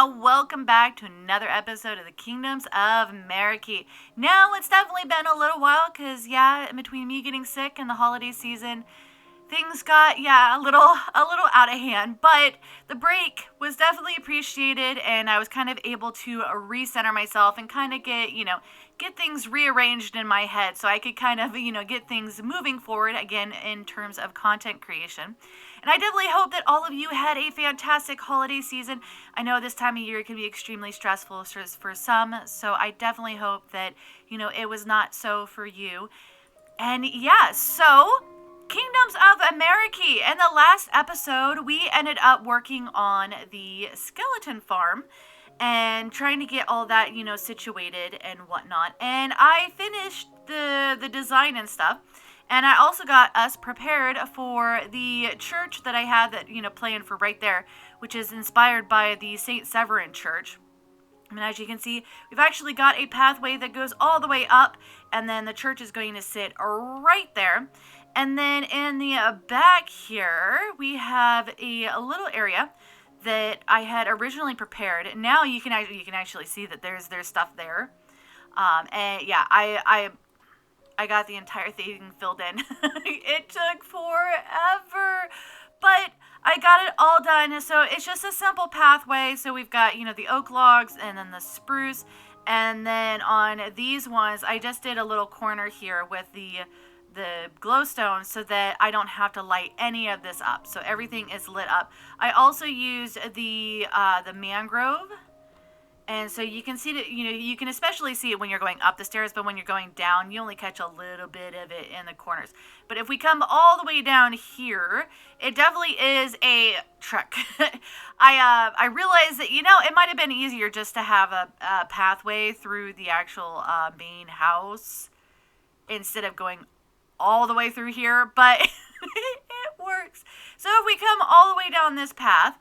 welcome back to another episode of the Kingdoms of Meraki. Now, it's definitely been a little while because, in between me getting sick and the holiday season, things got, a little out of hand, but the break was definitely appreciated, and I was kind of able to recenter myself and kind of get things rearranged in my head so I could kind of, get things moving forward again in terms of content creation. And I definitely hope that all of you had a fantastic holiday season. I know this time of year can be extremely stressful for some, so I definitely hope that, it was not so for you. And so Kingdoms of Meraki. In the last episode, we ended up working on the skeleton farm and trying to get all that, situated and whatnot. And I finished the design and stuff. And I also got us prepared for the church that I had that, planned for right there, which is inspired by the St. Severin Church. And as you can see, we've actually got a pathway that goes all the way up, and then the church is going to sit right there. And then in the back here, we have a little area that I had originally prepared. Now you can actually see that there's stuff there. I got the entire thing filled in. It took forever, but I got it all done. So it's just a simple pathway. So we've got, the oak logs and then the spruce. And then on these ones, I just did a little corner here with the glowstone so that I don't have to light any of this up. So everything is lit up. I also used the mangrove. And so you can see that, you can especially see it when you're going up the stairs, but when you're going down, you only catch a little bit of it in the corners. But if we come all the way down here, it definitely is a trek. I realized that, it might have been easier just to have a pathway through the actual main house instead of going all the way through here, but it works. So if we come all the way down this path,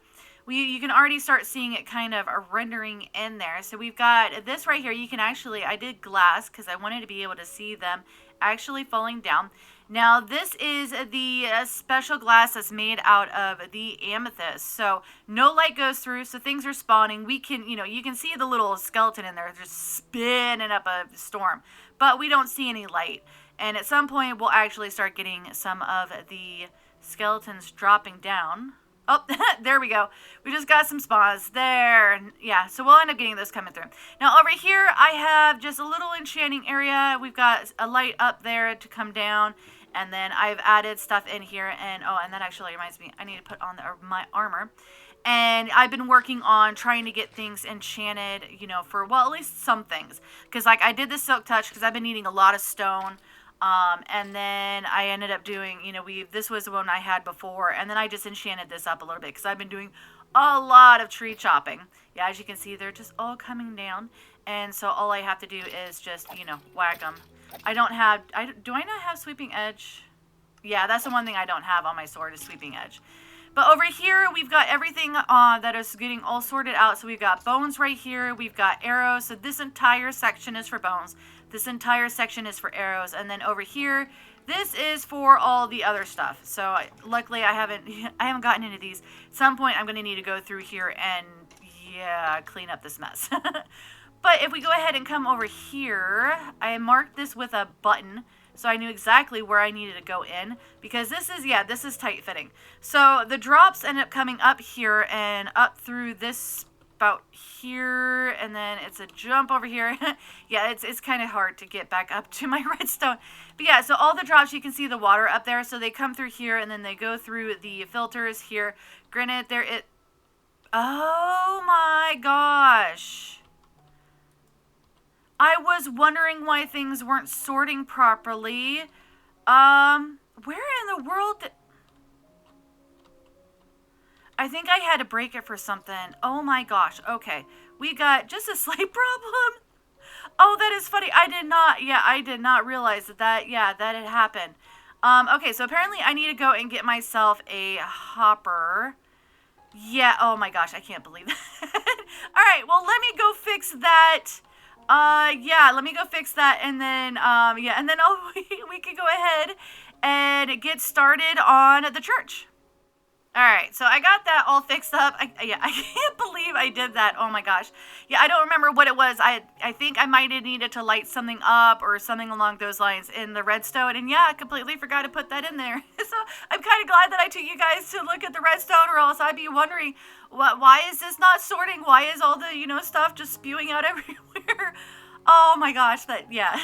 you can already start seeing it kind of rendering in there. So we've got this right here. You can actually, I did glass because I wanted to be able to see them actually falling down. Now this is the special glass that's made out of the amethyst. So no light goes through, so things are spawning. We can, you can see the little skeleton in there just spinning up a storm, but we don't see any light. And at some point we'll actually start getting some of the skeletons dropping down. Oh, there we go. We just got some spawns there. Yeah, so we'll end up getting this coming through. Now over here, I have just a little enchanting area. We've got a light up there to come down. And then I've added stuff in here. And that actually reminds me, I need to put on my armor. And I've been working on trying to get things enchanted, for, at least some things. Because, I did the silk touch because I've been needing a lot of stone. And then I ended up doing, this was the one I had before, and then I just enchanted this up a little bit because I've been doing a lot of tree chopping. Yeah, as you can see, they're just all coming down, and so all I have to do is just, whack them. Do I not have sweeping edge? Yeah, that's the one thing I don't have on my sword is sweeping edge. But over here, we've got everything that is getting all sorted out. So we've got bones right here. We've got arrows. So this entire section is for bones. This entire section is for arrows. And then over here, this is for all the other stuff. So luckily, I haven't gotten into these. At some point, I'm going to need to go through here and, clean up this mess. But if we go ahead and come over here, I marked this with a button. So I knew exactly where I needed to go in because this is tight fitting. So the drops end up coming up here and up through this spout here, and then it's a jump over here. Yeah, it's kind of hard to get back up to my redstone. But yeah, so all the drops, you can see the water up there. So they come through here and then they go through the filters here. Granted, oh my gosh. I was wondering why things weren't sorting properly. Where in the world I think I had to break it for something. Oh my gosh. Okay. We got just a slight problem. Oh, that is funny. I did not realize that had happened. Okay, so apparently I need to go and get myself a hopper. Yeah, oh my gosh, I can't believe that. All right, well, let me go fix that. Let me go fix that, and then, and then we can go ahead and get started on the church. All right, so I got that all fixed up. I can't believe I did that. Oh my gosh. Yeah, I don't remember what it was. I think I might have needed to light something up or something along those lines in the redstone. And yeah, I completely forgot to put that in there. So I'm kind of glad that I took you guys to look at the redstone, or else I'd be wondering, why is this not sorting? Why is all the, stuff just spewing out everywhere? Oh my gosh, but yeah.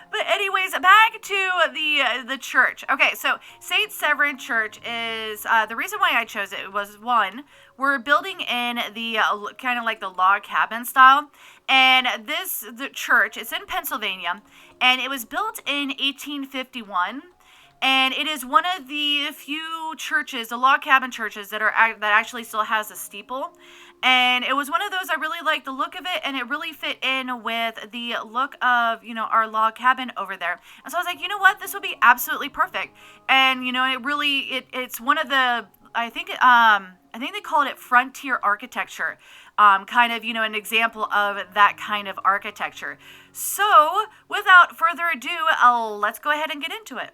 But anyways, back to the church. Okay, so St. Severin Church is, the reason why I chose it was, one, we're building in the kind of like the log cabin style. And the church, it's in Pennsylvania, and it was built in 1851. And it is one of the few churches, the log cabin churches, that actually still has a steeple. And it was one of those, I really liked the look of it, and it really fit in with the look of, our log cabin over there. And so I was like, you know what, this would be absolutely perfect. And, it's one of the, I think they called it frontier architecture. Kind of, an example of that kind of architecture. So, without further ado, let's go ahead and get into it.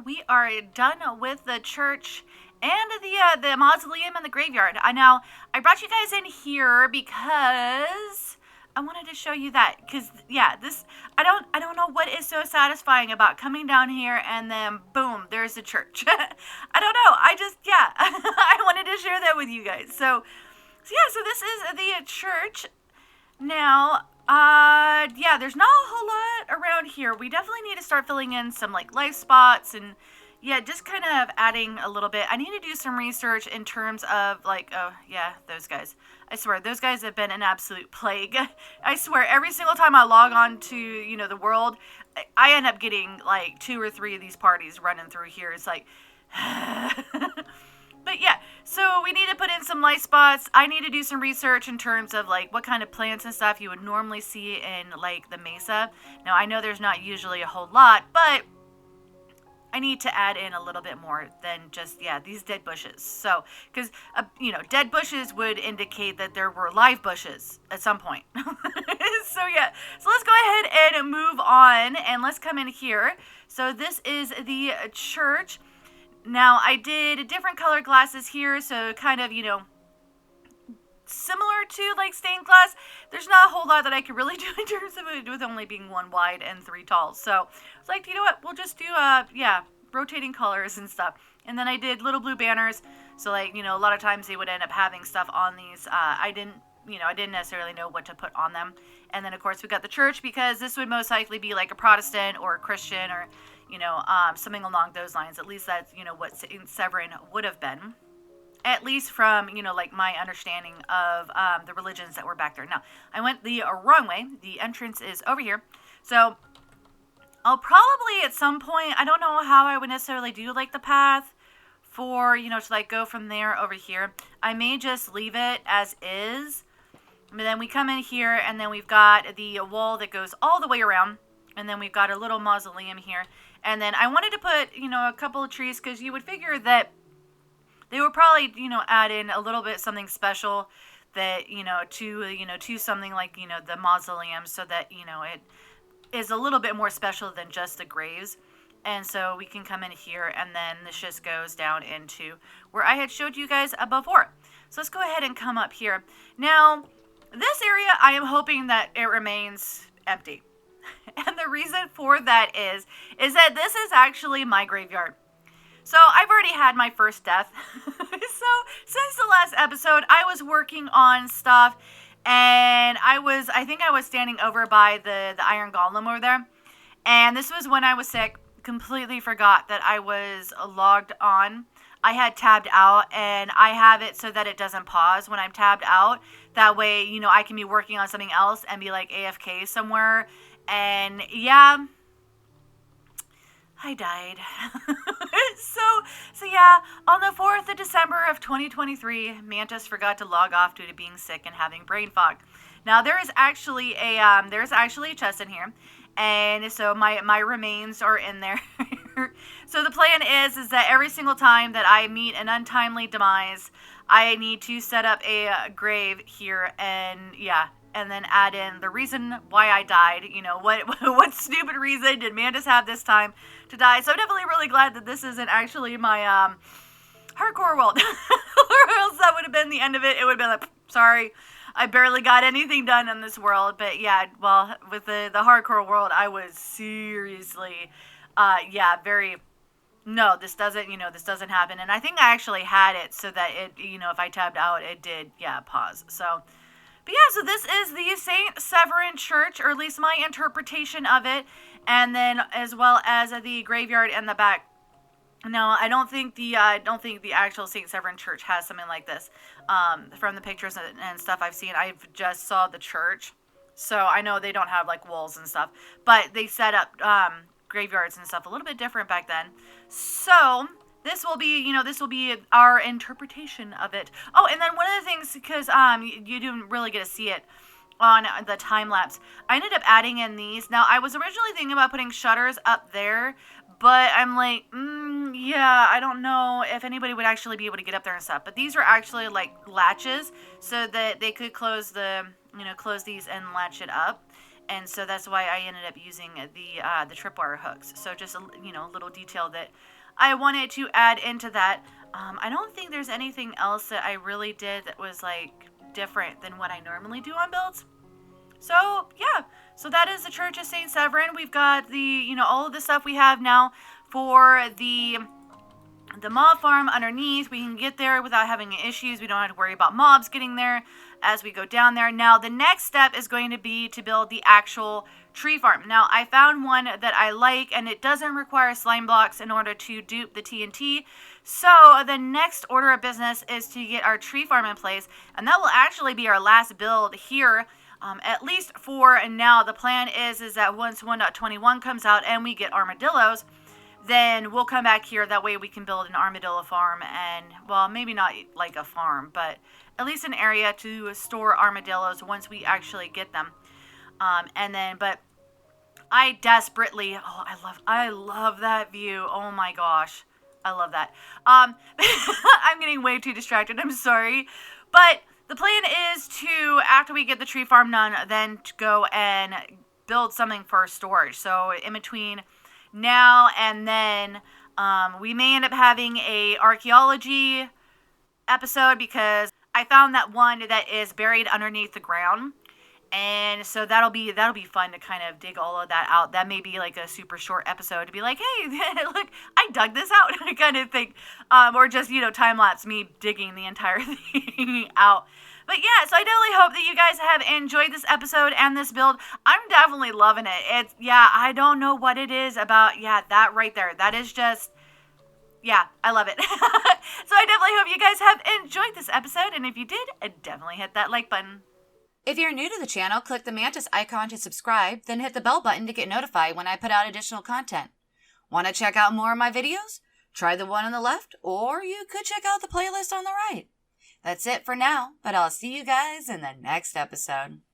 We are done with the church and the mausoleum and the graveyard. Now I brought you guys in here because I wanted to show you that. Because this I don't know what is so satisfying about coming down here and then boom, there's the church. I don't know. I wanted to share that with you guys. So this is the church. Now, there's not a whole lot around here. We definitely need to start filling in some life spots and just kind of adding a little bit. I need to do some research in terms of those guys. I swear, those guys have been an absolute plague. I swear, every single time I log on to, the world, I end up getting 2 or 3 of these parties running through here. It's like, but so we need to put in some light spots. I need to do some research in terms of what kind of plants and stuff you would normally see in the mesa. Now I know there's not usually a whole lot, but I need to add in a little bit more than just, these dead bushes. So, because, dead bushes would indicate that there were live bushes at some point. So, so let's go ahead and move on, and let's come in here. So this is the church. Now, I did different color glasses here, so kind of, similar to like stained glass. There's not a whole lot that I could really do in terms of it with only being 1 wide and 3 tall. So I was like, you know what, we'll just do rotating colors and stuff. And then I did little blue banners. So like, a lot of times they would end up having stuff on these. I didn't necessarily know what to put on them. And then of course we got the church, because this would most likely be like a Protestant or a Christian, or something along those lines. At least that's what St. Severin would have been. At least from, like my understanding of the religions that were back there. Now, I went the wrong way. The entrance is over here. So, I'll probably at some point, I don't know how I would necessarily do like the path for, to like go from there over here. I may just leave it as is. But then we come in here, and then we've got the wall that goes all the way around. And then we've got a little mausoleum here. And then I wanted to put, a couple of trees, because you would figure that they would probably, add in a little bit something special that, to something like, the mausoleum, so that, it is a little bit more special than just the graves. And so we can come in here, and then this just goes down into where I had showed you guys before. So let's go ahead and come up here. Now, this area, I am hoping that it remains empty. And the reason for that is that this is actually my graveyard. So I've already had my first death. So since the last episode, I was working on stuff, and I think I was standing over by the iron golem over there. And this was when I was sick. Completely forgot that I was logged on. I had tabbed out, and I have it so that it doesn't pause when I'm tabbed out. That way, I can be working on something else and be like AFK somewhere. And yeah, I died. So yeah, on the 4th of December of 2023, Mantis forgot to log off due to being sick and having brain fog. Now there is actually a chest in here, and so my remains are in there. So the plan is that every single time that I meet an untimely demise, I need to set up a grave here, and and then add in the reason why I died. What stupid reason did Mantis have this time to die? So I'm definitely really glad that this isn't actually my hardcore world. Or else that would have been the end of it. It would have been like, sorry, I barely got anything done in this world. But yeah, well, with the hardcore world, I was seriously, very, no, this doesn't happen. And I think I actually had it so that it, if I tabbed out, it did, pause. So, but yeah, so this is the St. Severin Church, or at least my interpretation of it, and then as well as the graveyard in the back. No, I don't think the actual St. Severin Church has something like this. From the pictures and stuff I've seen, I've just saw the church, so I know they don't have like walls and stuff, but they set up graveyards and stuff a little bit different back then. So this will be our interpretation of it. Oh, and then one of the things, because you didn't really get to see it on the time lapse, I ended up adding in these. Now, I was originally thinking about putting shutters up there, but I'm like, I don't know if anybody would actually be able to get up there and stuff. But these are actually like latches, so that they could close these and latch it up. And so that's why I ended up using the tripwire hooks. So just a little detail that I wanted to add into that. I don't think there's anything else that I really did that was like different than what I normally do on builds. So yeah, so that is the Church of St. Severin. We've got the, all of the stuff we have now for the mob farm underneath. We can get there without having issues. We don't have to worry about mobs getting there as we go down there. Now, the next step is going to be to build the actual tree farm. Now, I found one that I like, and it doesn't require slime blocks in order to dupe the TNT. So the next order of business is to get our tree farm in place, and that will actually be our last build here. At least for now. The plan is that once 1.21 comes out and we get armadillos, then we'll come back here. That way we can build an armadillo farm, and, well, maybe not like a farm, but at least an area to store armadillos once we actually get them. But I love that view. Oh my gosh. I love that. I'm getting way too distracted. I'm sorry. But the plan is to, after we get the tree farm done, then to go and build something for storage. So in between now and then, we may end up having a archaeology episode because I found that one that is buried underneath the ground. And so that'll be fun to kind of dig all of that out. That may be like a super short episode to be like, hey, look, I dug this out kind of thing. Or just, time lapse me digging the entire thing out. But yeah, so I definitely hope that you guys have enjoyed this episode and this build. I'm definitely loving it. I don't know what it is about, that right there. That is just, I love it. So I definitely hope you guys have enjoyed this episode. And if you did, definitely hit that like button. If you're new to the channel, click the Mantis icon to subscribe, then hit the bell button to get notified when I put out additional content. Want to check out more of my videos? Try the one on the left, or you could check out the playlist on the right. That's it for now, but I'll see you guys in the next episode.